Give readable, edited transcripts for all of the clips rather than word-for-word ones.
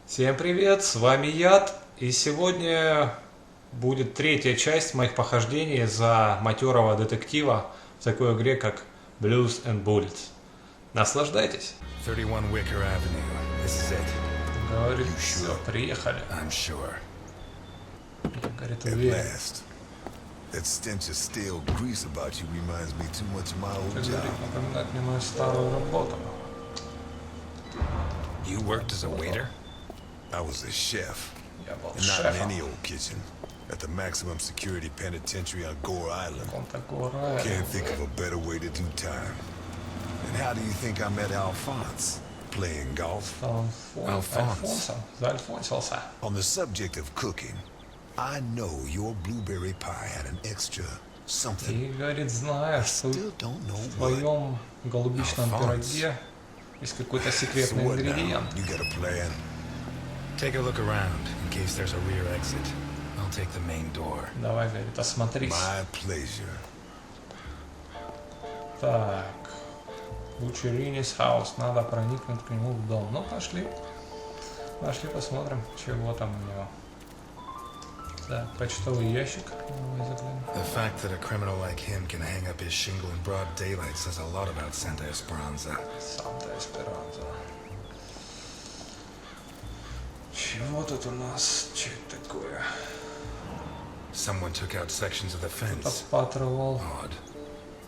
Всем привет, с вами Яд, и сегодня будет третья часть моих похождений за матерого детектива в такой игре, как Blues and Bullets. Наслаждайтесь! 31 Wicker Avenue. This is it. Говорит, все, приехали. I'm sure. Я, говорит, At уверен. last. That stench of stale grease about you reminds me too much of my Ты, old говорит, job. напоминает мне мою старую работу. You worked as a waiter? I was a chef, Я был and not in шефом. any old kitchen. At the maximum security penitentiary on Gore Island. Он такой рай. Can't think of a better way to do time. And how do you think I met Alphonse? Playing golf? Альфонсом. Заальфонсился. On the subject of cooking, I know your blueberry pie had an extra something. И, говорит, знаешь, что Still don't know в what. твоем голубичном пироге есть какой-то So секретный what now? ингредиент. You got a plan? Take a look around in case there's a rear exit. I'll take the main door. Давай, говорит, осмотрись. My pleasure. Так. Бучеринис хаус. Надо проникнуть к нему в дом. Ну, пошли. Пошли посмотрим, чего там у него. Так, почтовый ящик. Давай заглянем. The fact that a criminal like him can hang up his shingle in broad daylight says a lot about Santa Esperanza. Санта-Эсперанза. Чего тут у нас? Что это такое? Someone took out sections of the fence. Подпатрывал Odd.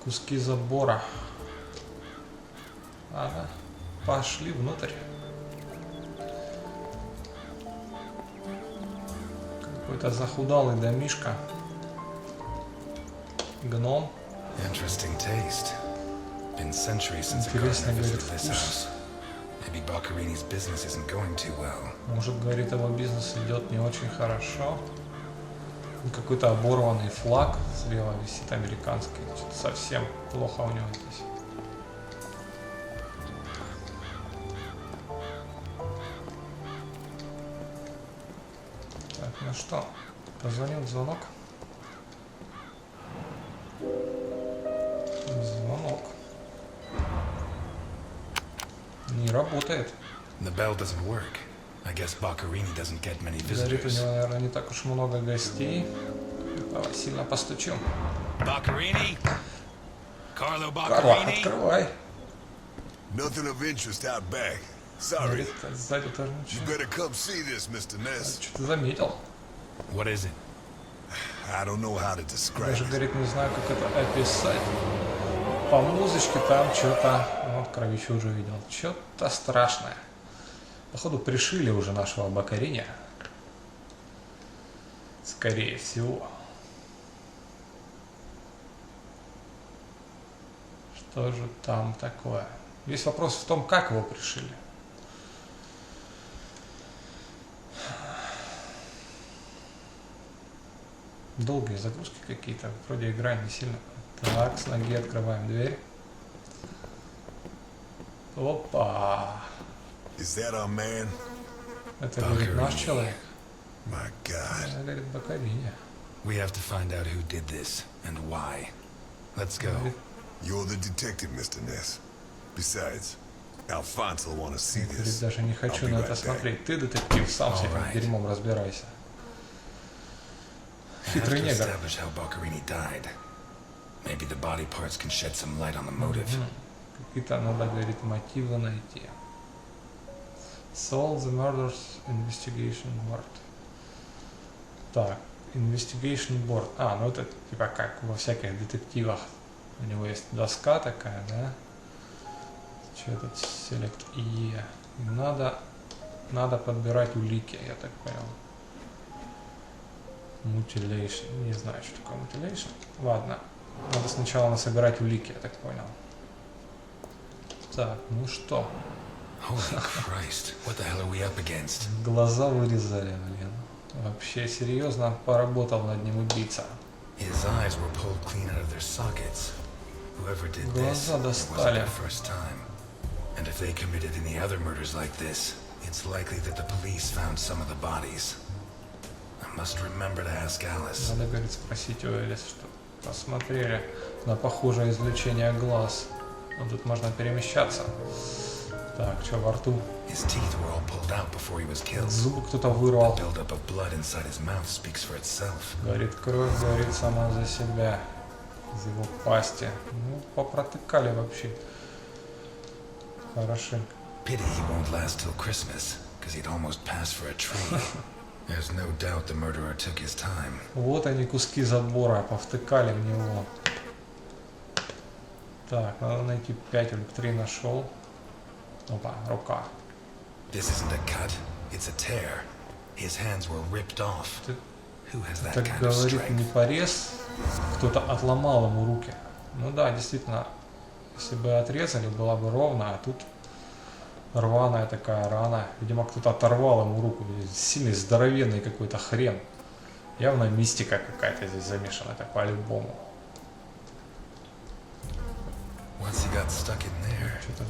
куски забора. Ага. Пошли внутрь. Какой-то захудалый домишка. Гном. Interesting taste. Been centuries since a Интересно, gardener говорит, visited this вкус. house. Maybe Boccarini's business isn't going too well. Может, говорит, его бизнес идет не очень хорошо. И какой-то оборванный флаг слева висит, американский. Что-то совсем плохо у него здесь. Так, ну что, позвонил звонок. Звонок. Не работает. The bell doesn't work. I guess Boccarini doesn't get many Говорит, у visitors. него, наверное, не так уж много гостей. Давай сильно постучим. Boccarini? Carlo Карла, Boccarini? открывай. Nothing of interest out back. Sorry. Говорит, сзади тоже You ничего. better come see this, Mr. Ness. Что ты заметил? What is it? I don't know how to describe Даже, it. говорит, не знаю, как это описать. По музычке там что-то... Вот, кровищу уже видел. Что-то страшное. Походу, пришили уже нашего Боккарини. Скорее всего. Что же там такое? Весь вопрос в том, как его пришили. Долгие загрузки какие-то. Вроде игра не сильно. Так, с ноги открываем дверь. Опа! Is that our man? Это, говорит, наш человек. My God. Это, говорит, Боккарини. We have to find out who did this and why. Let's go. Говорит, You're the detective, Mr. Ness. Besides, Alphonse will want to see говорит, this. даже не I'll хочу be на right это back. смотреть. Ты, детектив, сам с этим Alright. дерьмом разбирайся. I have Хитрый to негр. establish how Boccarini died. Maybe the body parts can shed some light on the motive. Какие-то надо, говорит, мотивы найти. Solve the Murders Investigation Board. Так, Investigation Board. А, ну это типа как во всяких детективах. У него есть доска такая, да? Что этот Select E. Надо подбирать улики, я так понял. Mutilation. Не знаю, что такое mutilation. Ладно. Надо сначала насобирать улики, я так понял. Так, ну что? Holy Christ, what the hell are we up against? Глаза вырезали, блин. Вообще серьезно поработал над ним убийца. His eyes were pulled clean out of their sockets. Whoever did this, Глаза it wasn't достали. their first time. And if they committed any other murders like this, it's likely that the police found some of the bodies. I must remember to ask Alice. Надо, говорит, спросить у Элис, что посмотрели на похожее извлечение глаз. Ну, тут можно перемещаться. Так, что во рту? His teeth were all pulled out before he was killed. Зубы кто-то The вырвал. buildup of blood inside his mouth speaks for itself. Говорит, кровь говорит сама за себя. Из его пасти. Ну, попротыкали вообще. Хорошенько. Pity he won't last till Christmas, because he'd almost pass for a tree. There's no doubt the murderer took his time. Вот они, куски забора, повтыкали в него. Так, надо найти 5 или 3 нашел. Опа, рука. This isn't a cut, it's a tear. His hands were ripped off. Who has that Так kind of говорит, не strength? порез, кто-то отломал ему руки. Ну да, действительно, если бы отрезали, была бы ровно, а тут рваная такая рана. Видимо, кто-то оторвал ему руку. Сильный, здоровенный какой-то хрен. Явно мистика какая-то здесь замешана, это по-любому. Once he got stuck in there, Что-то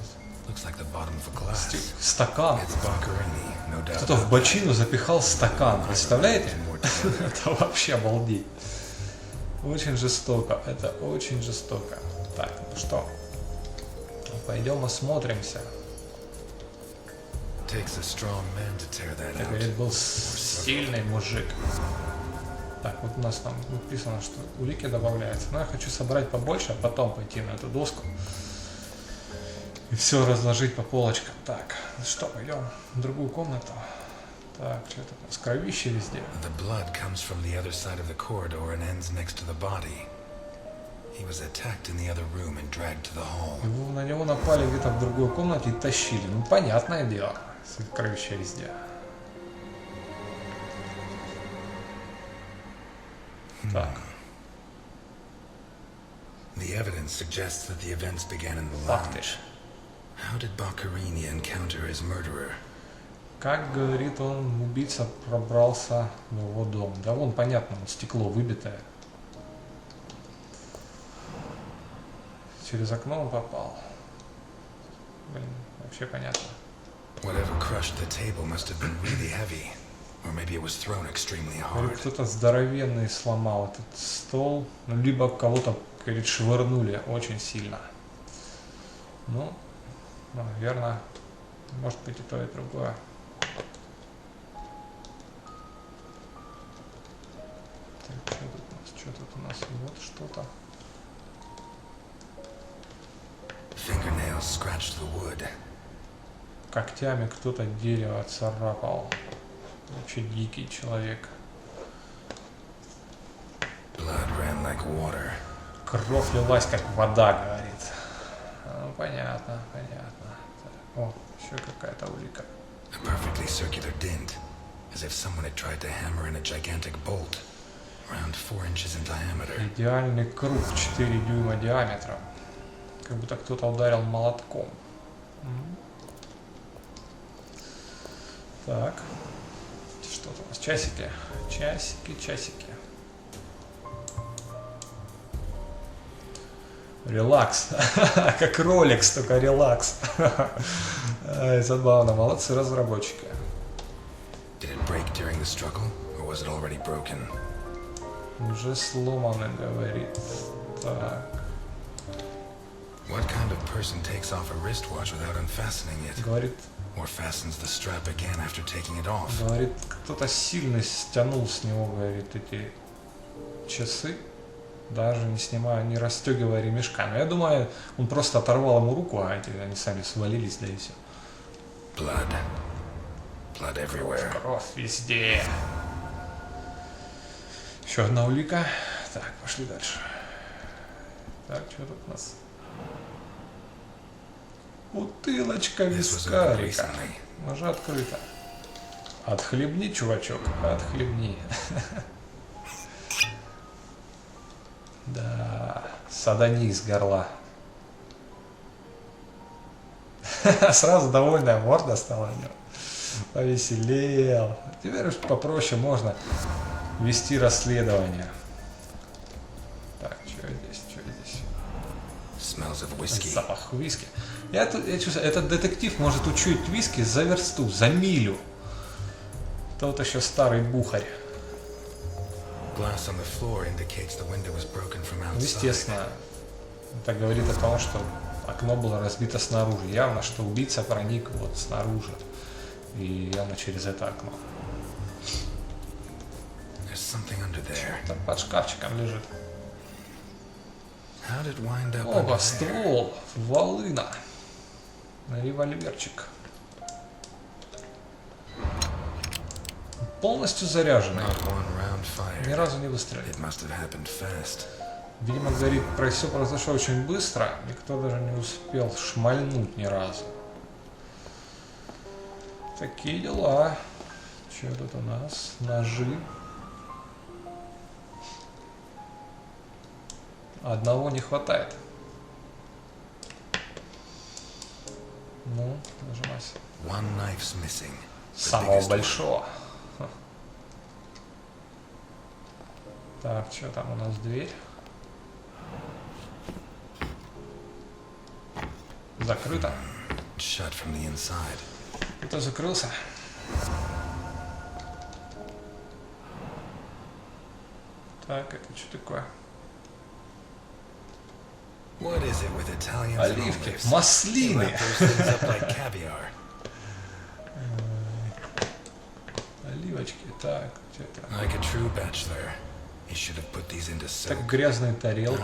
looks like the bottom of a glass. стакан. It's Baccarini, no doubt. Кто-то в бочину запихал стакан. Представляете? More together. Это вообще обалдеть. Очень жестоко. Это очень жестоко. Так, ну что? Пойдем осмотримся. Takes a strong man to tear that Как out. говорит, был сильный мужик. Так, вот у нас там написано, что улики добавляются. Но я хочу собрать побольше, а потом пойти на эту доску. И все разложить по полочкам. Так, ну что, пойдем в другую комнату. Так, что-то у нас кровище везде. The blood comes from the other side of the corridor and ends next to the body. He was attacked in the other room and dragged to the hall. На него напали где-то в другой комнате и тащили. Ну, понятное дело, если кровище везде. Так, The evidence suggests that the events began in the факты. lounge. How did Baccarini encounter his murderer? Как говорит он, убийца пробрался в его дом. Да вон, понятно, вот стекло выбитое. Через окно он попал. Блин, вообще понятно. Whatever crushed the table must have been really heavy, or maybe it was thrown extremely Говорит, hard. кто-то здоровенный сломал этот стол, ну, либо кого-то, говорит, швырнули очень сильно. Ну, наверное, может быть и то, и другое. Так, что тут у нас? Что тут у нас? Вот что-то. Fingernails scratched the wood. Когтями кто-то дерево царапал. Вообще дикий человек. Blood ran like water. Кровь лилась, как вода, говорит. Ну, понятно, понятно. Так, о, еще какая-то улика. A perfectly circular dent, as if someone had tried to hammer in a gigantic bolt, around 4 inches in diameter. Идеальный круг 4 дюйма диаметром. Как будто кто-то ударил молотком. Так. Что тут у нас? Часики. Часики, часики. Релакс. Как Rolex, только релакс. Ай, забавно. Молодцы разработчики. Did it break during the struggle, or was it already broken? Уже сломаны, говорит. Так. What kind of person takes off a wristwatch without unfastening it, Говорит, or fastens the strap again after taking it off? говорит, кто-то сильно стянул с него, говорит, эти часы, даже не снимая, не расстегивая ремешка. Но я думаю, он просто оторвал ему руку, а эти они сами свалились, да и все. Blood. Blood everywhere. Кровь везде. Еще одна улика. Так, пошли дальше. Так, что тут у нас? Бутылочка This was opened вискарика. recently. Уже открыто. Отхлебни, чувачок, отхлебни. Да, садани из горла. Сразу довольная морда стала у него. Повеселел. Теперь уж попроще можно вести расследование. Так, что здесь, что здесь? Smells of whiskey. Запах виски. Я чувствую, этот детектив может учуять виски за версту, за милю. Тот еще старый бухарь. Glass on the floor indicates the window was broken from Ну, outside. естественно, это говорит о том, что окно было разбито снаружи. Явно, что убийца проник вот снаружи. И явно через это окно. Что-то под шкафчиком лежит. Оба, ствол, волына, револьверчик. Полностью заряженный. Ни разу не выстрелил. Видимо, говорит, все произошло очень быстро. Никто даже не успел шмальнуть ни разу. Такие дела. Что тут у нас? Ножи. Одного не хватает. Ну, нажимайся. Самого большого. Так, что там у нас? Дверь. Закрыто. Кто закрылся? Так, это что такое? Оливки, маслины. Оливочки, так, что-то. Так, грязные тарелки.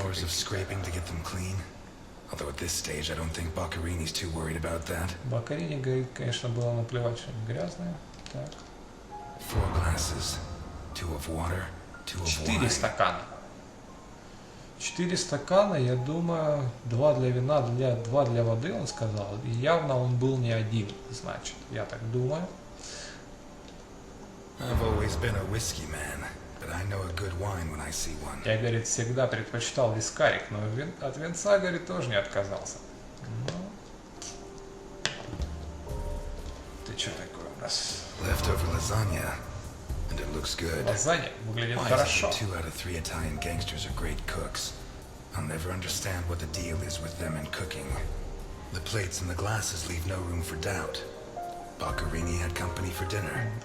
Бакарини говорит, конечно, было наплевать, что они грязные. Так. 4 стакана. 4 стакана, я думаю, 2 для вина, 2 для воды, он сказал. И явно он был не один, значит, я так думаю. Я, говорит, всегда предпочитал вискарик, но от винца, говорит, тоже не отказался. Ну. Ты что такое у нас? Лазанья выглядит хорошо.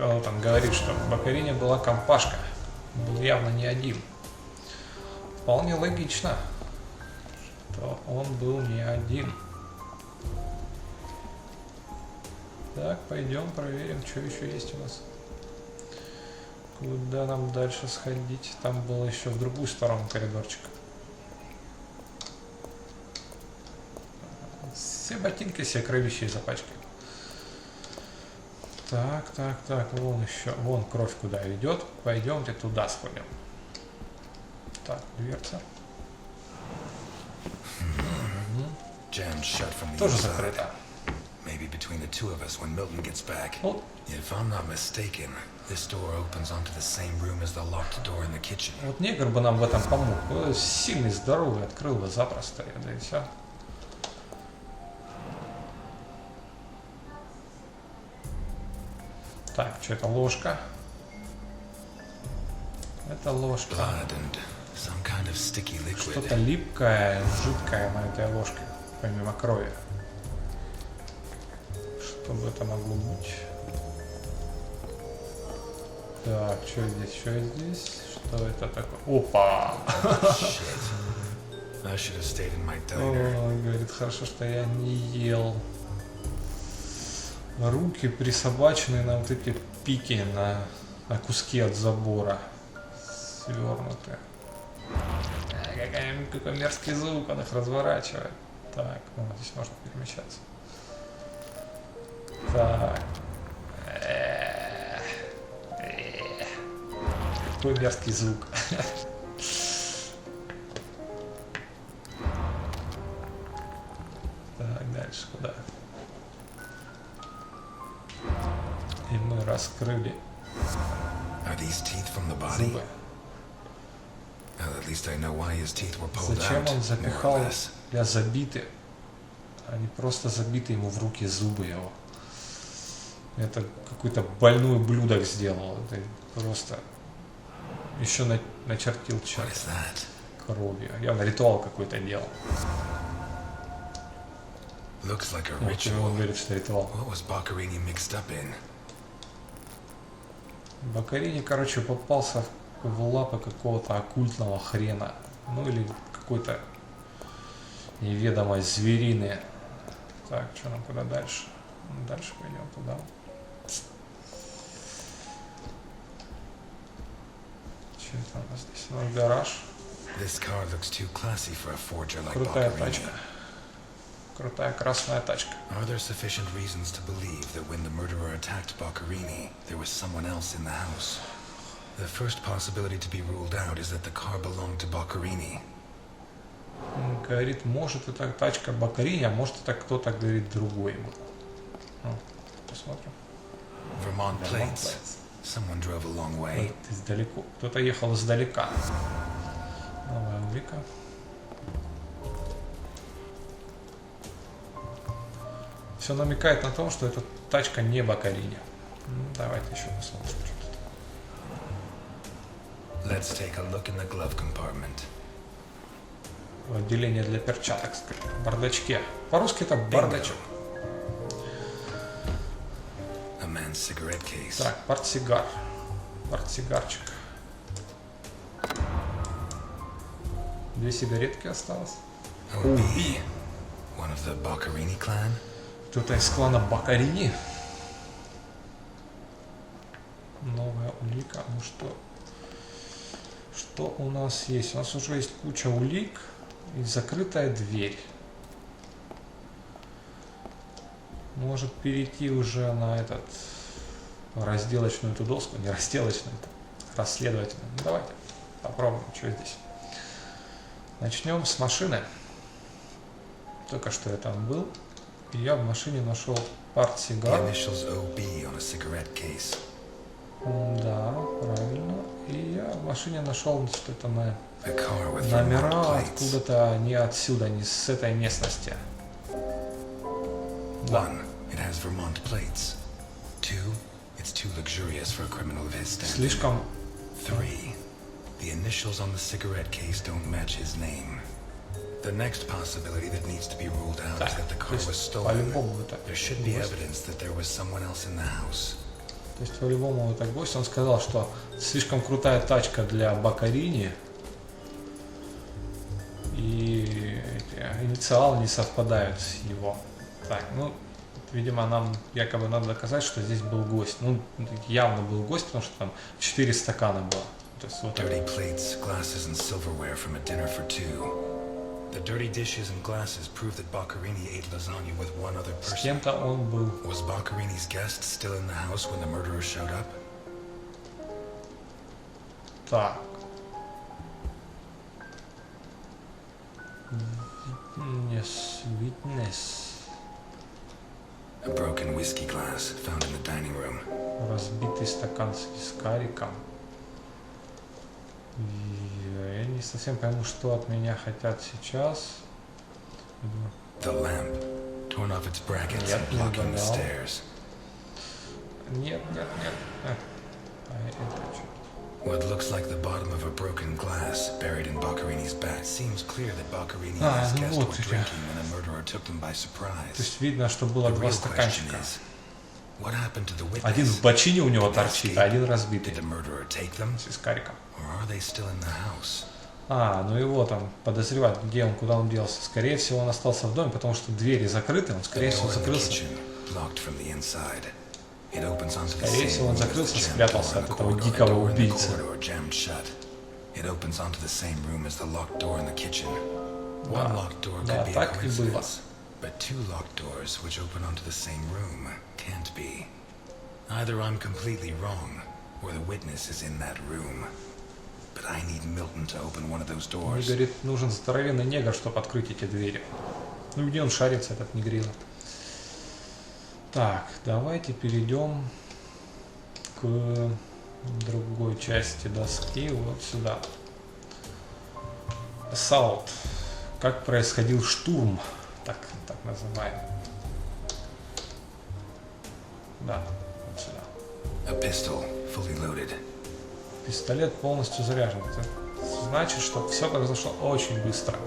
Он там говорит, что в Бакарине была компашка. Был явно не один. Вполне логично, что он был не один. Так, пойдем проверим, что еще есть у нас. Куда нам дальше сходить? Там было еще в другую сторону коридорчик. Все ботинки, все кровища запачкали. Так, вон еще, вон кровь куда ведет. Пойдемте туда сходим. Так, дверца. Тоже закрыто. Вот. Вот негр бы нам в этом помог. Сильный, здоровый, открыл бы запросто, да и все. Так, что это, ложка? Это ложка. Что-то липкое, жидкое на этой ложке, помимо крови. Что бы это могло быть? Так, что здесь? Что здесь? Что это такое? Опа! Ой, говорит, хорошо, что я не ел. Руки присобачены на вот эти пики, на куски от забора. Свернуты. Какой мерзкий звук, он их разворачивает. Так, ну, здесь можно перемещаться. Так. Какой мерзкий звук. Так, дальше куда? И мы раскрыли зубы. Зачем он запихал для забиты, а не просто забиты ему в руки зубы его? Это какой-то больной ублюдок сделал. Это просто еще начертил черт кровью. Явно ритуал какой-то делал. Он говорит, что ритуал. Бакарини, короче, попался в лапы какого-то оккультного хрена. Ну или какой-то неведомой зверины. Так, что нам куда дальше? Дальше пойдем туда. у нас здесь? У нас гараж. This car looks too classy for a forger like Крутая Boccherini. тачка. Крутая красная тачка. Are there sufficient reasons to believe that when the murderer attacked Boccherini, there was someone else in the house? The first possibility to be ruled out is that the car belonged to Boccherini. Говорит, может это тачка Боккарини, а может это кто-то, говорит, другой был. Ну, посмотрим. Vermont plates. Someone drove a long way. Издалеко. Кто-то ехал издалека. Новая улика. Все намекает на то, что эта тачка не Боккарини. Ну, давайте еще посмотрим, что тут. Let's take a look in the glove compartment. Отделение для перчаток, скажем. Бардачке. По-русски это бардачок. A man's cigarette case. Так, портсигар. Портсигарчик. 2 сигаретки осталось. OB. One of the Boccherini clan. Кто-то из клана Боккарини. Новая улика. Ну что? Что у нас есть? У нас уже есть куча улик и закрытая дверь. Может перейти уже на этот разделочную эту доску, не разделочную, это расследовательную. Ну, давайте попробуем, что здесь. Начнем с машины. Только что я там был, и я в машине нашел портсигар. Да, правильно. И я в машине нашел что-то на номера откуда-то не отсюда, не с этой местности. Да. Слишком. The initials on the cigarette case don't match his name. The next possibility that needs to be ruled out is that the car was stolen. There should be evidence that there was someone else in the house. То есть по-любому это гость. Он сказал, что слишком крутая тачка для Боккарини. И эти инициалы не совпадают с его. Так, ну, видимо, нам якобы надо доказать, что здесь был гость. Ну, явно был гость, потому что там 4 стакана было. То есть вот dirty plates, glasses, and silverware from a dinner for 2. The dirty dishes and glasses prove that Boccherini ate lasagna with one other person. С кем-то он был. Was Boccherini's guest still in the house when the murderer showed up? Так. Witness. A broken whiskey glass found in the dining room. Разбитый стакан с вискариком. Я не совсем пойму, что от меня хотят сейчас. The lamp, torn off its brackets and blocking the stairs. Нет. What looks like the bottom of a broken glass buried in Boccherini's bat. Seems clear that Boccherini and his guest were drinking when the murderer took them by surprise. То есть видно, что было 2 стаканчика. What happened to the witness? Один в бочине у него торчит, а один разбитый. Did the murderer take them? С вискариком. Or are they still in the house? Ну его там подозревают, где он, куда он делся. Скорее всего, он остался в доме, потому что двери закрыты, он, скорее всего, закрылся. Скорее всего, он закрылся, спрятался от этого дикого убийцы. Да, так и было. Either I'm completely wrong, or the witness is in that room. But I need Milton to open one of those doors. Мне, говорит, нужен здоровенный негр, чтобы открыть эти двери. Ну где он шарится, этот негрила? Так, давайте перейдем к другой части доски, вот сюда. Assault. Как происходил штурм, так называемый. Да, вот сюда. A pistol, fully loaded. Пистолет полностью заряжен. Это значит, что все произошло очень быстро.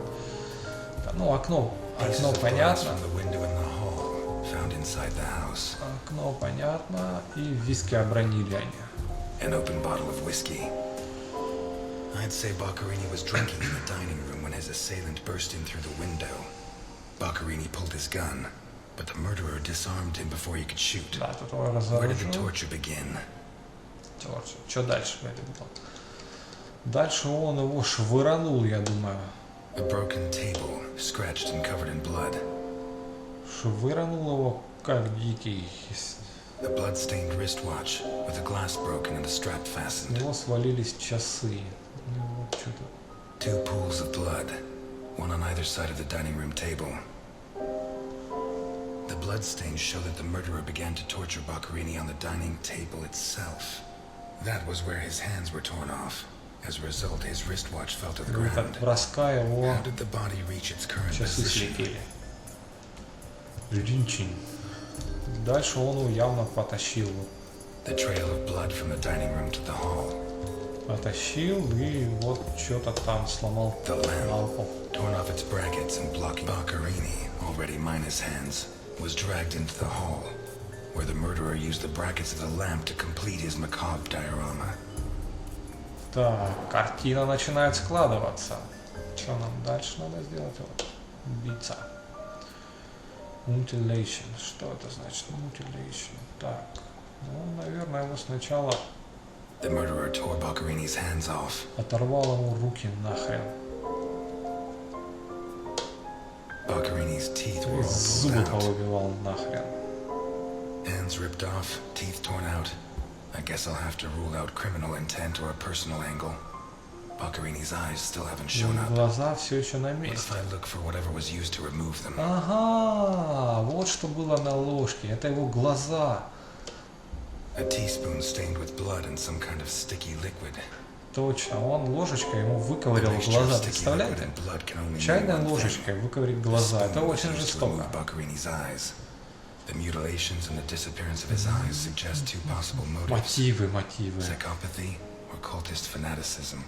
Да, ну, окно понятно. Окно понятно. И виски обронили они. An open bottle of whiskey. I'd say Boccherini was drinking in the dining room when his assailant burst in through the window. Boccherini pulled his gun, but the murderer disarmed him before he could shoot. Да, тут его Where did the разоружил. torture begin? Что дальше в этом было? Дальше он его швыранул, я думаю. A broken table, scratched and covered in blood. Швыранул его как дикий. A blood-stained wristwatch with the glass broken and the strap С fastened. него свалились часы. Ну, вот что-то. 2 pools of blood, one on either side of the dining room table. The bloodstains show that the murderer began to torture Boccherini on the dining table itself. That was where his hands were torn off. As a result, his wristwatch fell to the Вот ground. от броска его How did the body reach its current часы position? слетели. Ринчин. Дальше он его явно потащил. The trail of blood from the dining room to the hall. Потащил и вот что-то там сломал The лампу. lamp, torn off its brackets and blocking Boccherini, already minus hands, was dragged into the hall, where the murderer used the brackets of the lamp to complete his macabre diorama. Так, картина начинает складываться. Что нам дальше надо сделать? Вот. Убийца. Mutilation. Что это значит? Mutilation. Так. Ну, наверное, его сначала The murderer tore Boccherini's hands off. оторвал ему руки нахрен. Boccherini's teeth were all Зубы pulled out. повыбивал нахрен. Hands ripped off, teeth torn out. I guess I'll have to rule out criminal intent or a personal angle. Boccherini's eyes still haven't shown up. Глаза все еще на What if месте. I look for whatever was used to remove them? Ага, вот что было на ложке. Это его глаза. A teaspoon stained with blood and some kind of sticky liquid. Точно, он ложечкой ему The выковырял mixture of глаза. sticky liquid Представляете? and blood can only mean Чайной one thing. ложечкой выковырить The глаза. Это spoon was очень used to жестоко. remove Boccherini's eyes. The mutilations and the disappearance of his eyes suggest 2 possible motives. Мотивы. Psychopathy or cultist fanaticism.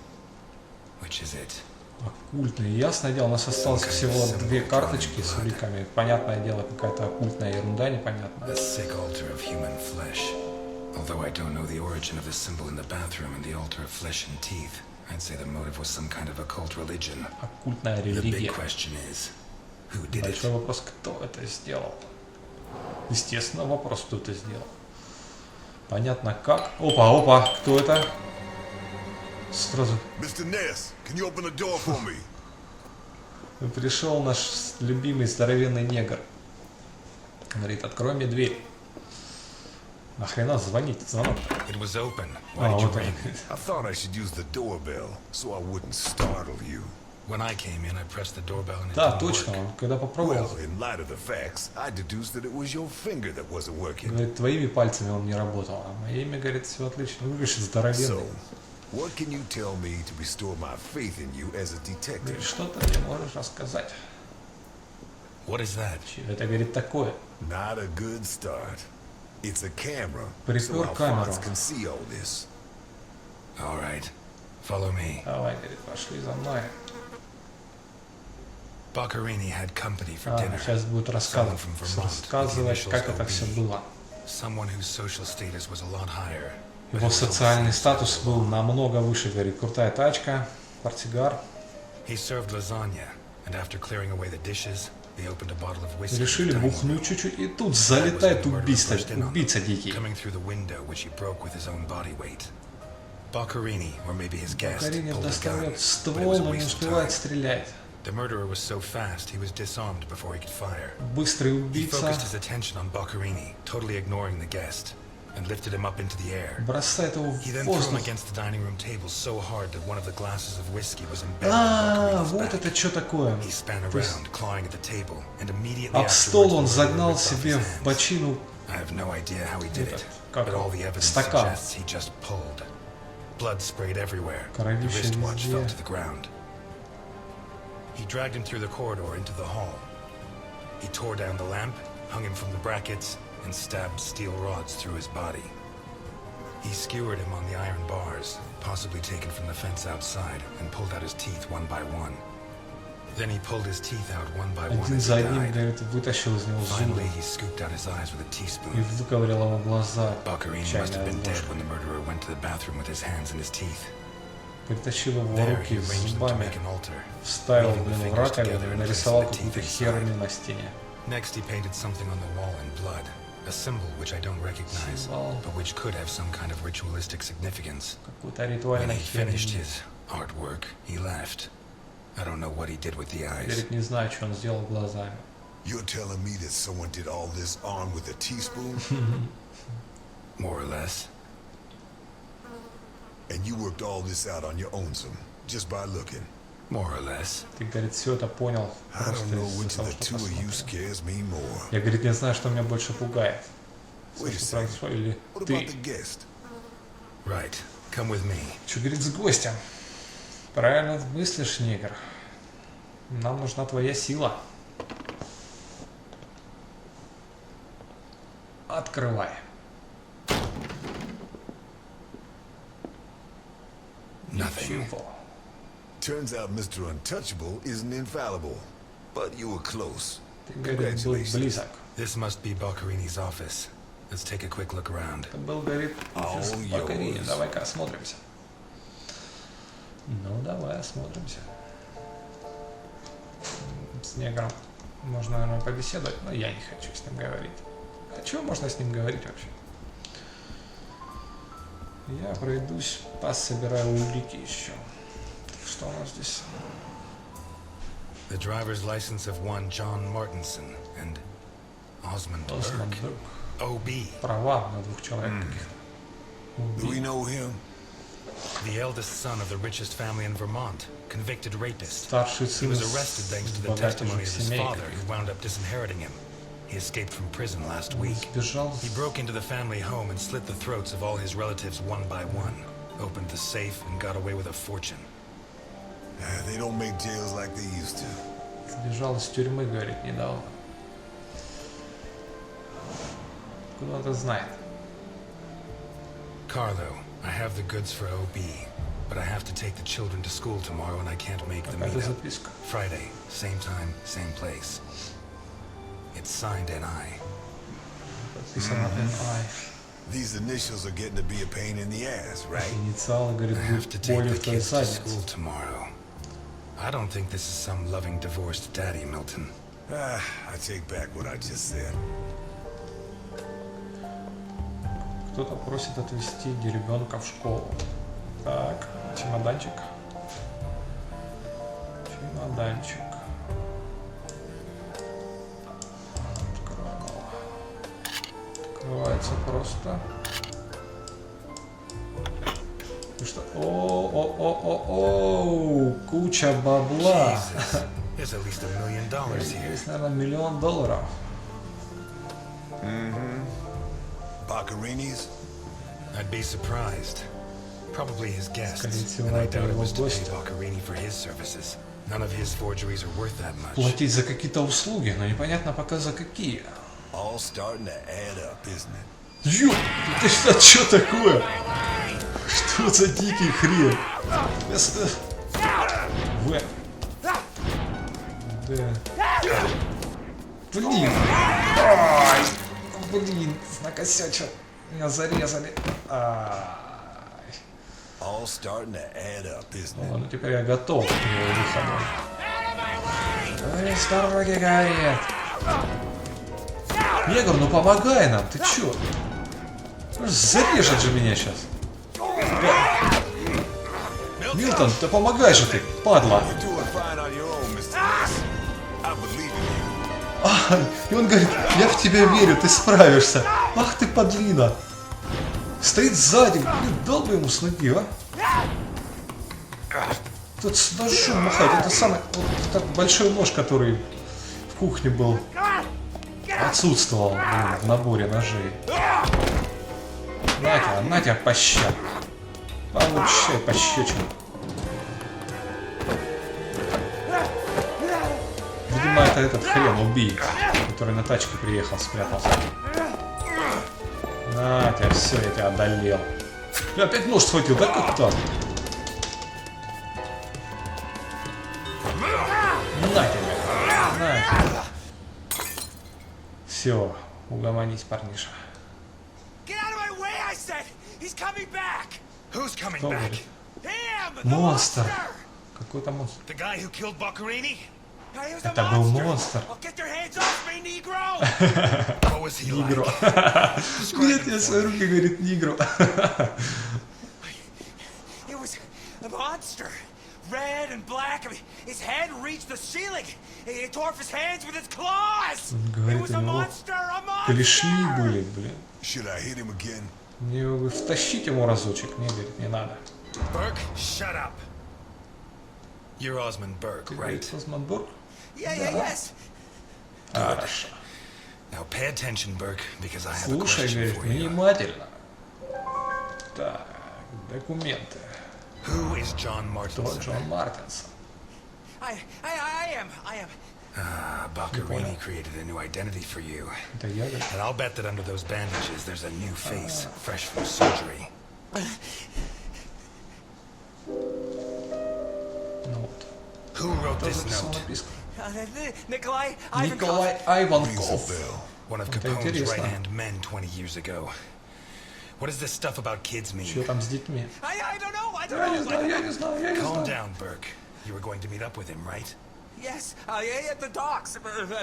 Which is it? Оккультные. Ясное дело, у нас осталось всего 2 карточки с уликами. Понятное дело, какая-то оккультная ерунда непонятная. A sick altar of human flesh. Although I don't know the origin of the symbol in the bathroom and the altar of flesh and teeth, I'd say the motive was some kind of occult religion. Оккультная The big религия. question is, who did it? Большой вопрос, кто это сделал? Естественно, вопрос, кто это сделал. Понятно как. Опа, кто это? Сразу Mr. Ness, can you open the door for me? пришел наш любимый здоровенный негр. Говорит, открой мне дверь. Нахрена звонить? Звонок. It was open. Why did you Вот он. ring? I thought I should use the doorbell so I wouldn't startle you. When I came in, I pressed the doorbell and it Да, didn't точно, work. он когда попробовал, Well, in light of the facts, I deduced that it was your finger that wasn't working. говорит, твоими пальцами он не работал, а моими, говорит, все отлично. Выглядишь здоровенный. So, what can you tell me to restore my faith in you as a Говорит, detective? что ты мне можешь рассказать? What is that? Что это, говорит, такое? Not a good start. It's a camera, so Припер камеру. Alphonse can see all this. All right. Follow me. Давай, говорит, пошли за мной. Boccherini had company for dinner. Сейчас будет Someone from Vermont, рассказывать, with the как initials это все OB. было. Someone whose social status was a lot higher. but Его who was социальный also статус был respectable. намного выше, говорит, крутая тачка, портсигар. He served lasagna, and after clearing away the dishes, they opened a bottle of whiskey. Решили in the dining бухнуть room. чуть-чуть, и тут That was when залетает the murderer убийца, burst in on убийца them, дикий. coming through the window, which he broke with his own body weight. Boccherini, or maybe his guest, Бокаринев pulled a gun, достает but it was ствол, a но не waste of успевает time. стрелять. The murderer was so fast, he was disarmed before he could fire. Быстрый He убийца focused his attention on Boccherini, totally ignoring the guest, and lifted him up into the air. бросает его He в then threw him воздух. against the dining room table so hard that one of the glasses of whiskey was embedded in А, Boccherini's вот back. это что такое? He span То есть around, clawing at the table, and immediately об стол afterwards, он the загнал murderer ripped off себе his в hands. бочину I have no idea how he did этот, it, как but all the evidence стакан. suggests he just pulled. Blood sprayed everywhere. The Кровище wristwatch fell везде. to the ground. He dragged him through the corridor into the hall. He tore down the lamp, hung him from the brackets, and stabbed steel rods through his body. He skewered him on the iron bars, possibly taken from the fence outside, and pulled out his teeth one by one. Then he pulled his teeth out one by one один as за he одним, died. говорит, вытащил из него Finally, зубы he scooped out his eyes with a и teaspoon. выковырял ему глаза Boccherini must have чайной been dead ложкой. when the murderer went to the bathroom with his hands in his teeth. Притащил его There, руки he с arranged them to зубами, make an altar. вставил, Leaving the блин, в fingers раковину together и and нарисовал placing the какую-то teeth херню inside. на стене. Next, he painted something on the wall in blood, a symbol which I don't recognize, Символ. but which could have some kind of ritualistic significance. Какую-то When ритуальную he finished херню. his artwork. He left. I don't know what he did with the eyes. Говорит, не знаю, что он сделал глазами. You're telling me that someone did all this armed with a teaspoon? More or less. And you worked all this out on your own, just by looking? More or less. Ты, говорит, все это понял просто из-за того, что посмотрел. Я, говорит, не знаю, что меня больше пугает. Все, что произошло, или ты. Right. Come with me. Что, говорит, с гостем? Правильно мыслишь, негр. Нам нужна твоя сила. Открывай. Nothing. Turns out Mr. Untouchable isn't infallible, but you were close. Ты, говорит, был близок. This must be Boccarini's office. Let's take a quick look around. Это был, говорит, офис Бакарини. Давай-ка осмотримся. Ну, давай осмотримся. С негром можно, наверное, побеседовать, но я не хочу с ним говорить. А чего можно с ним говорить вообще? Я пройдусь, пособираю улики еще. Что у нас здесь? The driver's license of one John Martinson and Osmond Burke. OB. Права на двух человек каких-то. Do we know him? The eldest son of the richest family in Vermont, convicted rapist. Старший He сын was из arrested thanks to the testimony of his father, who wound up disinheriting him. He escaped from prison last week. He broke into the family home and slit the throats of all his relatives one by one, opened the safe and got away with a fortune. They don't make jails like they used to. Сбежал из тюрьмы, говорит, недавно. Куда это знает? Carlo, I have the goods for OB, but I have to take the children to school tomorrow and I can't make the meetup. Friday, same time, same place. It's signed N.I. These initials are getting to be a pain in the ass, right? Инициалы, говорит, I have to take болью the в твоей kids to заднице. school tomorrow. I don't think this is some loving divorced daddy, Milton. I take back what I just said. Кто-то просит отвезти ребенка в школу. Так, чемоданчик. Чемоданчик. Открываем его. Открывается просто. И что? О, куча бабла. There's at least $1 million here. Здесь, наверное, $1 миллион. Boccarini's? I'd be surprised. Probably his guests. Скорее And I всего, это doubt it его was to pay гости. Boccarini for his services. None of his forgeries are worth that much. Платить за какие-то услуги, но непонятно пока за какие. All starting to add up, isn't it? Ёп, это что такое? Что за дикий хрен? Блин. Ай, блин, накосячил. Меня зарезали. All starting to add up, isn't it? Ну теперь я готов к его выходу. Эй, с дороги горит. Негр, ну помогай нам, ты чё? Зарежет же меня сейчас. Милтон, да помогай же ты, падла. You're doing fine on your own, Mr. West. I believe in you. И он говорит, я в тебя верю, ты справишься. Ах ты подлина. Стоит сзади, блин, дал бы ему с ноги, а? Тут с ножом махать, это самый, вот этот большой нож, который в кухне был, отсутствовал, блин, в наборе ножей. На тебя пощад. Получай пощечину. Видимо, это этот хрен убийц, который на тачке приехал, спрятался. На тебя, все, я тебя одолел. Я опять нож схватил, да как так? На тебя, на тебя. Все, угомонись, парниша. Who's coming Кто back? говорит? Him! Монстр. Какой-то монстр. The guy who killed Boccarini? Это был монстр. I'll get your hands off me, Negro! What was he Нигру. like? Нет, я свои руки, говорит, нигру. It was a monster. than black. I mean, his head reached the ceiling. He tore off his hands with his claws. Он It говорит, was у a него monster, a клешни monster. были, блин. Should I hit him again? Мне его втащить ему разочек. Не, говорит, не надо. Burke, shut up. You're Osmond Burke, Ты, right? говорит, Осмонбург? Yes. Хорошо. Now pay attention, Burke, because I have a Слушай, question говорит, for you. внимательно. Так, документы. Who is John Кто Martinson? Джон Мартинсон? I am. Boccherini created a new identity for you. Это я, говорит. And I'll bet that under those bandages there's a new face, fresh from surgery. Ну вот. Who wrote Кто this записал note? написку? Nikolai Николай Rings a Айванков. bell. One of Это Capone's интересно. right-hand men 20 years ago. What does this stuff about kids mean? Что там с детьми? I don't know. Я не знаю. Calm down, Burke. You were going to meet up with him, right? Yes, at the docks,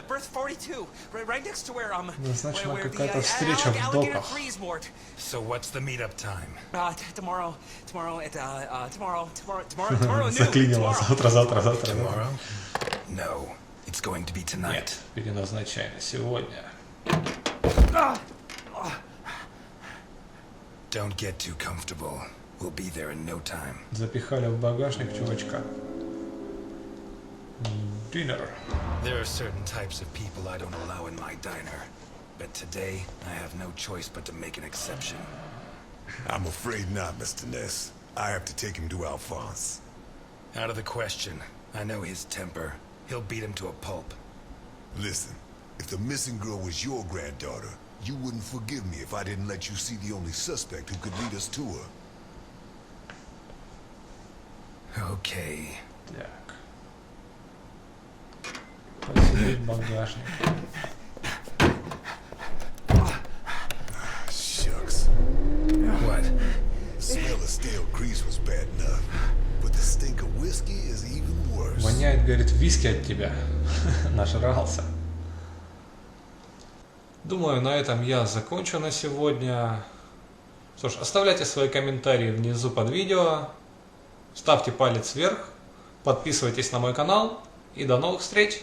berth 42, right next to where Назначена where какая-то встреча в alligator доках. freeze mort. So what's the meetup time? Tomorrow noon. Заклинило. Tomorrow. Завтра. Tomorrow? No, it's going to be tonight. Нет, переназначай на сегодня. Don't get too comfortable. We'll be there in no time. Запихали в багажник чувачка. Dinner. There are certain types of people I don't allow in my diner. But today, I have no choice but to make an exception. I'm afraid not, Mr. Ness. I have to take him to Alphonse. Out of the question. I know his temper. He'll beat him to a pulp. Listen, if the missing girl was your granddaughter, you wouldn't forgive me if I didn't let you see the only suspect who could lead us to her. Okay. Так. Посидеть в багажник. Shucks. What? The smell of stale grease was bad enough, but the stink of whiskey is even worse. Воняет, говорит, виски от тебя. Нажрался. Думаю, на этом я закончу на сегодня. Что ж, оставляйте свои комментарии внизу под видео. Ставьте палец вверх. Подписывайтесь на мой канал. И до новых встреч!